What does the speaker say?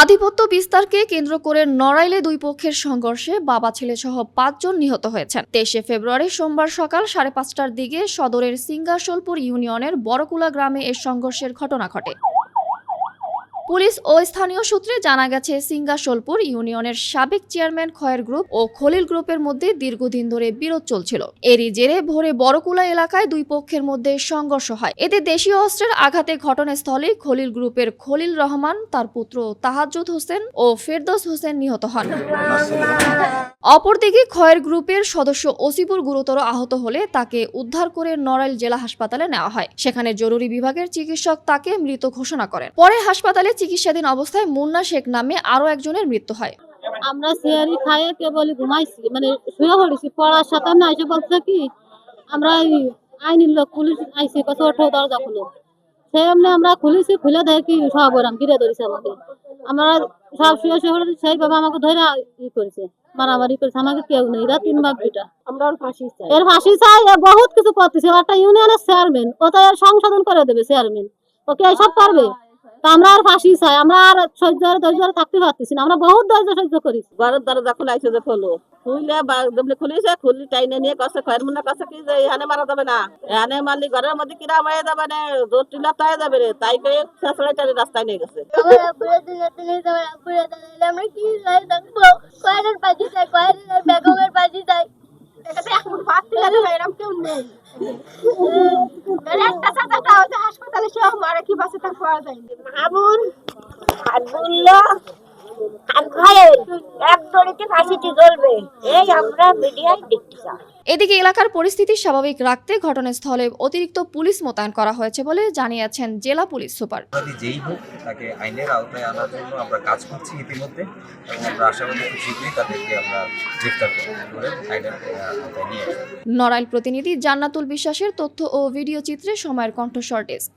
আধিপত্য বিস্তারকে কেন্দ্র করে নড়াইলে দুই পক্ষের সংঘর্ষে বাবা ছেলে সহ ৫ জন নিহত হয়েছেন। ২৩ ফেব্রুয়ারি সোমবার সকাল ৫:৩০টার দিকে সদরের সিঙ্গাসোলপুর ইউনিয়নের বড়কুলা গ্রামে এ সংঘর্ষের ঘটনা ঘটে। পুলিশ ও স্থানীয় সূত্রে জানা গেছে, সিঙ্গাসোলপুর ইউনিয়নের সাবেক চেয়ারম্যান খয়ের গ্রুপ ও খলিল গ্রুপের মধ্যে দীর্ঘদিন ধরে বিরোধ চলছিল। এরই জেরে ভোরে বড়কুলা এলাকায় দুই পক্ষের মধ্যে সংঘর্ষ হয়। এতে দেশীয় অস্ত্রের আঘাতে ঘটনাস্থলে খলিল গ্রুপের খলিল রহমান, তার পুত্র তাহাজ্জুদ হোসেন ও ফেরদৌস হোসেন নিহত হন। অপরদিকে খয়ের গ্রুপের সদস্য ওসিপুর গুরুতর আহত হলে তাকে উদ্ধার করে নড়াইল জেলা হাসপাতালে নেওয়া হয়। সেখানে জরুরি বিভাগের চিকিৎসক তাকে মৃত ঘোষণা করেন। পরে হাসপাতালে চিকিৎসাধীন অবস্থায় মুন্না শেখ নামে আরো একজনের মৃত্যু হয়। আমরা সিয়ারি খাইয়ে কেবল ঘুমাইছি, মানে শুয়ে পড়েছি। পড়ার সাথে না এসে বলছে কি আমরা আইনের লোক পুলিশ আইসি কত ওঠো দরজা খুলো। সেমনি আমরা খুলেছি, খুলে দেখি সব ওরাম ঘিরে ধরেছে আমাকে। আমরা সব শুয়ে শুয়ে পড়েছি, সেইভাবে আমাকে ধরে করেছে, মারামারি করেছে। আমাকে কেউ নেই, এরা 3 বাপ 2টা। আমরা ওর ফাঁসি চাই, এর ফাঁসি চাই। বহুত কিছু করতেছে, একটা ইউনিয়নের চেয়ারম্যান, ও তো এর সংশোধন করে দেবে চেয়ারম্যান, ওকে এইসব পারবে? আমরা আর ফাঁসি চাই। আমরা আর ধৈর্য থাকতে পারতেছি না। আমরা বহুত ধৈর্য সহ্য করেছি। ঘরের দরজা খোলাইছে যে খোলো, খুললে খুলিছে, খুললি টাইনে নিয়ে কাছে খয়ের মুন্না কাছে কি যে এখানে মারা যাবে না, এখানে মারলি ঘরের মধ্যে কিরা মারা যাবে না, জোরটিলা তাই যাবে রে, তাই করে ছেঁচড়াই টানি রাস্তায় নিয়ে গেছে। আমরা কি থাকবো? কয়ের পাশে চাই, কয়ের বেগমের পাশে চাই। হাসপাতালে সে মারা কি বাসে তা পাওয়া যায়। মামুন আব্দুল্লাহ এদিকে এলাকার পরিস্থিতি স্বাভাবিক রাখতে ঘটনাস্থলে অতিরিক্ত পুলিশ মোতায়েন করা হয়েছে বলে জানিয়েছেন জেলা পুলিশ সুপার। যেই হোক তাকে আইনের আওতায় আনার জন্য আমরা কাজ করছি ইতিমধ্যে, এবং আমরা আশাবাদী খুব শীঘ্রই তাদেরকে আমরা গ্রেফতার করে আইনের আওতায় নিয়ে আসবো। নড়াইল প্রতিনিধি জান্নাতুল বিশ্বাসের তথ্য ও ভিডিও চিত্রে সময়ের কণ্ঠস্বর ডেস্ক।